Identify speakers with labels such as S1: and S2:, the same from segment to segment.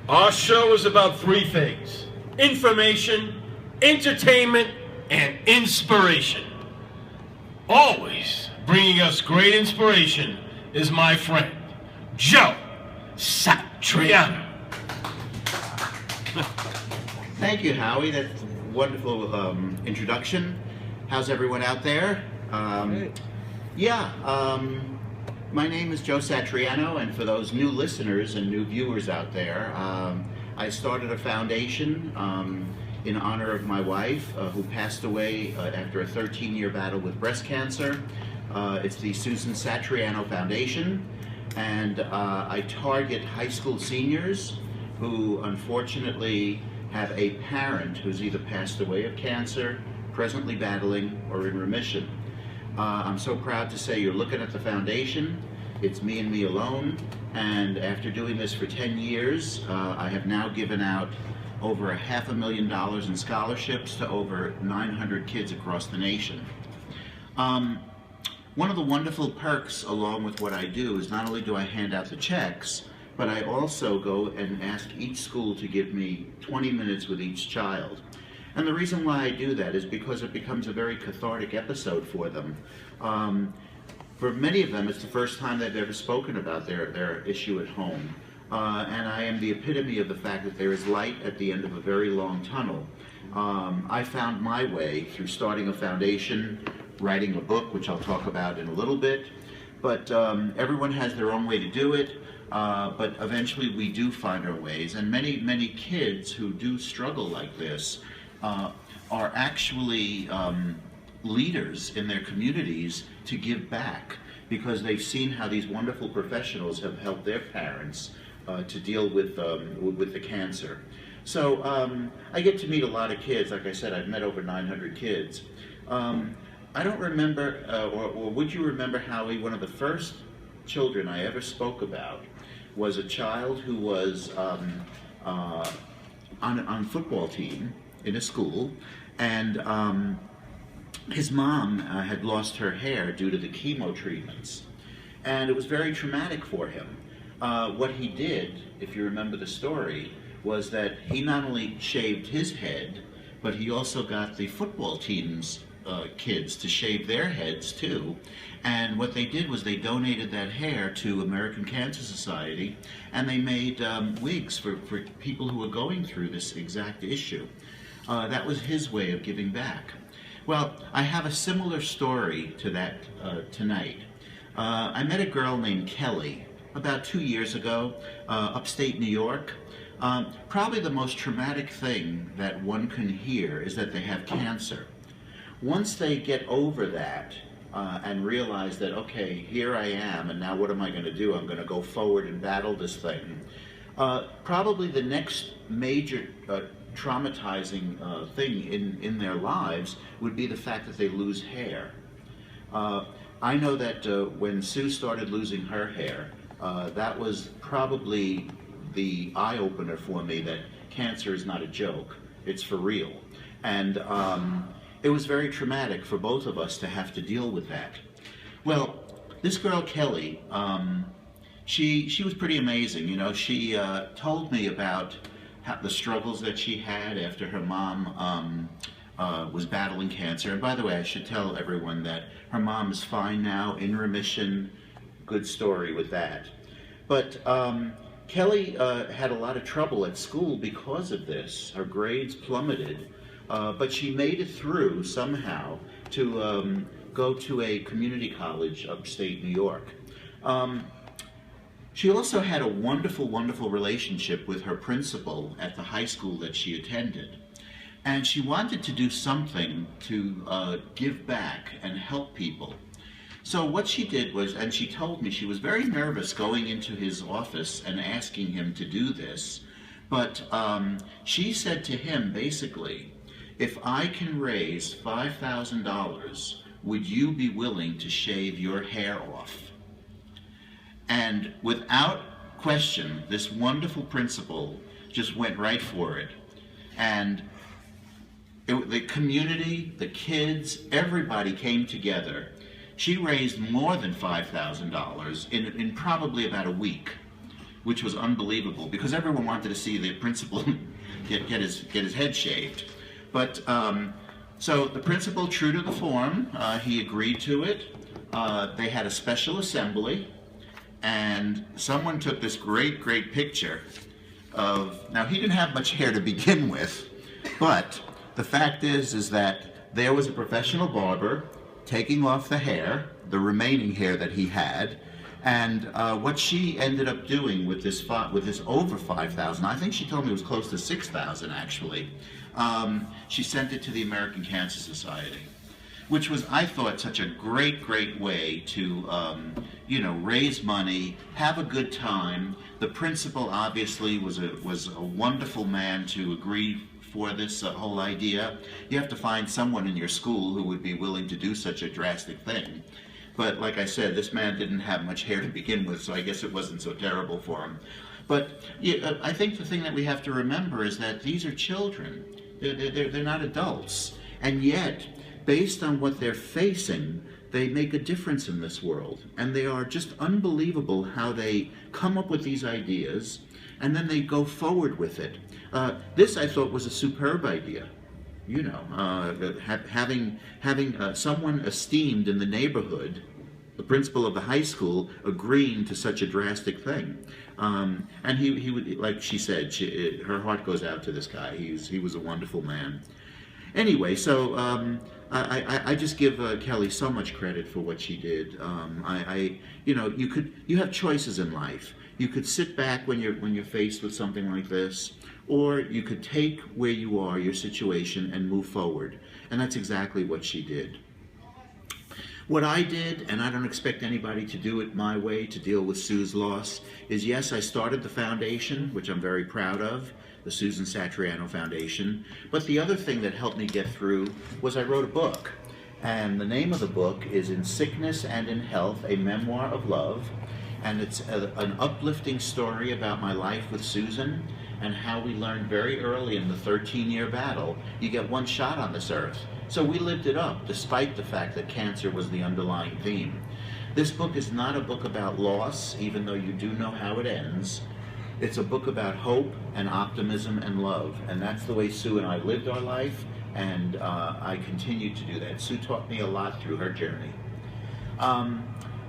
S1: Our show is about three things: information, entertainment, and inspiration. Always bringing us great inspiration is my friend, Joe Satriano.
S2: Thank you, Howie. That's a wonderful introduction. How's everyone out there? My name is Joe Satriano, and for those new listeners and new viewers out there, I started a foundation in honor of my wife, who passed away after a 13-year battle with breast cancer. It's the Susan Satriano Foundation, and I target high school seniors who unfortunately have a parent who's either passed away of cancer, presently battling, or in remission. I'm so proud to say you're looking at the foundation. It's me and me alone, and after doing this for 10 years, I have now given out over $500,000 in scholarships to over 900 kids across the nation. One of the wonderful perks along with what I do is not only do I hand out the checks, but I also go and ask each school to give me 20 minutes with each child. And the reason why I do that is because it becomes a very cathartic episode for them. For many of them, it's the first time they've ever spoken about their issue at home. And I am the epitome of the fact that there is light at the end of a very long tunnel. I found my way through starting a foundation, writing a book, which I'll talk about in a little bit. But everyone has their own way to do it. But eventually we do find our ways. And many kids who do struggle like this are actually leaders in their communities to give back, because they've seen how these wonderful professionals have helped their parents to deal with the cancer. So I get to meet a lot of kids. Like I said, I've met over 900 kids. I don't remember, or would you remember, Howie, one of the first children I ever spoke about was a child who was on a football team in a school, and his mom had lost her hair due to the chemo treatments, and it was very traumatic for him. What he did, if you remember the story, was that he not only shaved his head, but he also got the football team's kids to shave their heads too. And what they did was they donated that hair to American Cancer Society, and they made wigs for people who were going through this exact issue. That was his way of giving back. Well, I have a similar story to that tonight. I met a girl named Kelly about 2 years ago, upstate New York. Probably the most traumatic thing that one can hear is that they have cancer. Once they get over that and realize that, okay, here I am, and now what am I going to do? I'm going to go forward and battle this thing. Probably the next major traumatizing thing in their lives would be the fact that they lose hair. I know that when Sue started losing her hair, that was probably the eye-opener for me that cancer is not a joke, it's for real. And it was very traumatic for both of us to have to deal with that. Well, this girl Kelly, she was pretty amazing. You know, she told me about the struggles that she had after her mom was battling cancer. And by the way, I should tell everyone that her mom is fine now, in remission. Good story with that. But Kelly had a lot of trouble at school because of this. Her grades plummeted, but she made it through somehow to go to a community college upstate New York. She also had a wonderful, wonderful relationship with her principal at the high school that she attended. And she wanted to do something to give back and help people. So what she did was, and she told me she was very nervous going into his office and asking him to do this, but she said to him basically, if I can raise $5,000, would you be willing to shave your hair off? And without question, this wonderful principal just went right for it. And the community, the kids, everybody came together. She raised more than $5,000 in probably about a week, which was unbelievable because everyone wanted to see the principal get his head shaved. But so the principal, true to the form, he agreed to it. They had a special assembly, and someone took this great picture of, now he didn't have much hair to begin with, but the fact is that there was a professional barber taking off the hair, the remaining hair that he had, and what she ended up doing with this over 5,000, I think she told me it was close to 6,000 actually, she sent it to the American Cancer Society, which was, I thought, such a great way to, you know, raise money, have a good time. The principal obviously was a wonderful man to agree for this whole idea. You have to find someone in your school who would be willing to do such a drastic thing. But like I said, this man didn't have much hair to begin with, so I guess it wasn't so terrible for him. But yeah, I think the thing that we have to remember is that these are children. They're not adults. And yet, based on what they're facing, they make a difference in this world. And they are just unbelievable how they come up with these ideas and then they go forward with it. This, I thought, was a superb idea. You know, having someone esteemed in the neighborhood, the principal of the high school, agreeing to such a drastic thing. And he would, like she said, her heart goes out to this guy. He was a wonderful man. Anyway, so I just give Kelly so much credit for what she did. You know, you have choices in life. You could sit back when you're faced with something like this, or you could take where you are, your situation, and move forward. And that's exactly what she did. What I did, and I don't expect anybody to do it my way to deal with Sue's loss, is yes, I started the foundation, which I'm very proud of, the Susan Satriano Foundation. But the other thing that helped me get through was I wrote a book. And the name of the book is In Sickness and in Health, A Memoir of Love. And it's an uplifting story about my life with Susan and how we learned very early in the 13-year battle, you get one shot on this earth. So we lived it up, despite the fact that cancer was the underlying theme. This book is not a book about loss, even though you do know how it ends. It's a book about hope and optimism and love. And that's the way Sue and I lived our life, and I continue to do that. Sue taught me a lot through her journey.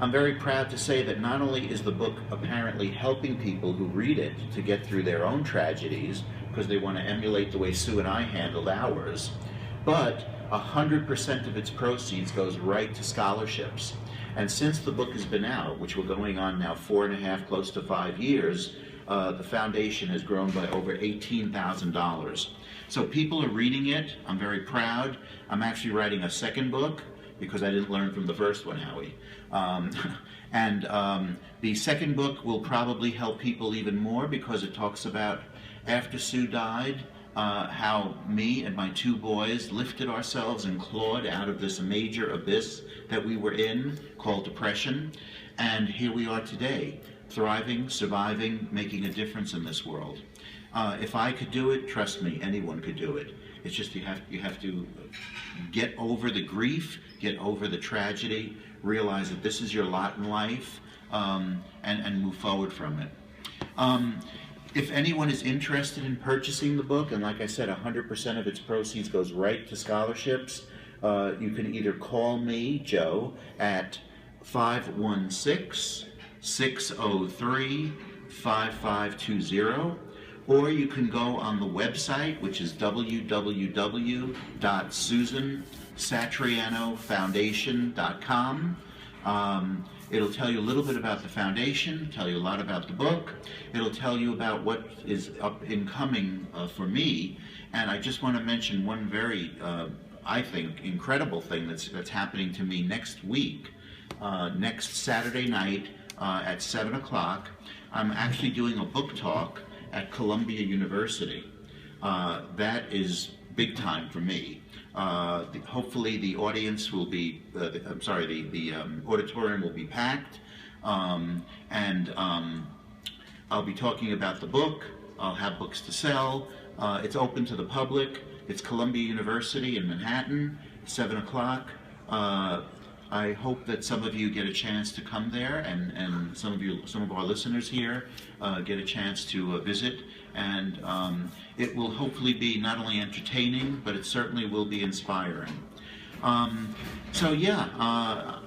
S2: I'm very proud to say that not only is the book apparently helping people who read it to get through their own tragedies, because they want to emulate the way Sue and I handled ours, but 100% of its proceeds goes right to scholarships. And since the book has been out, which we're going on now 4.5, close to 5 years, the foundation has grown by over $18,000. So people are reading it. I'm very proud. I'm actually writing a second book, because I didn't learn from the first one, Howie. The second book will probably help people even more because it talks about after Sue died, how me and my 2 boys lifted ourselves and clawed out of this major abyss that we were in called depression. And here we are today, thriving, surviving, making a difference in this world. If I could do it, trust me, anyone could do it. It's just you have to get over the grief, get over the tragedy, realize that this is your lot in life, and move forward from it. If anyone is interested in purchasing the book, and like I said, 100% of its proceeds goes right to scholarships, you can either call me, Joe, at 516-603-5520, or you can go on the website, which is www.susansatrianofoundation.com. It'll tell you a little bit about the foundation, tell you a lot about the book. It'll tell you about what is up and coming for me. And I just want to mention one very, I think, incredible thing that's happening to me next week. Next Saturday night at 7 o'clock, I'm actually doing a book talk at Columbia University. That is big time for me. Hopefully the audience will be, the auditorium will be packed, and I'll be talking about the book. I'll have books to sell. It's open to the public. It's Columbia University in Manhattan, 7 o'clock. I hope that some of you get a chance to come there, and some of our listeners here get a chance to visit, and it will hopefully be not only entertaining, but it certainly will be inspiring. So yeah,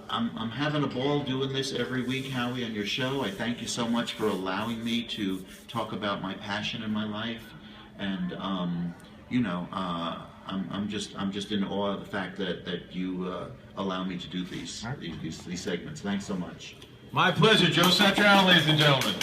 S2: I'm having a ball doing this every week, Howie, on your show. I thank you so much for allowing me to talk about my passion in my life, and I'm just in awe of the fact that you allow me to do these segments. Thanks so much.
S1: My pleasure, Joe Satriano, ladies and gentlemen.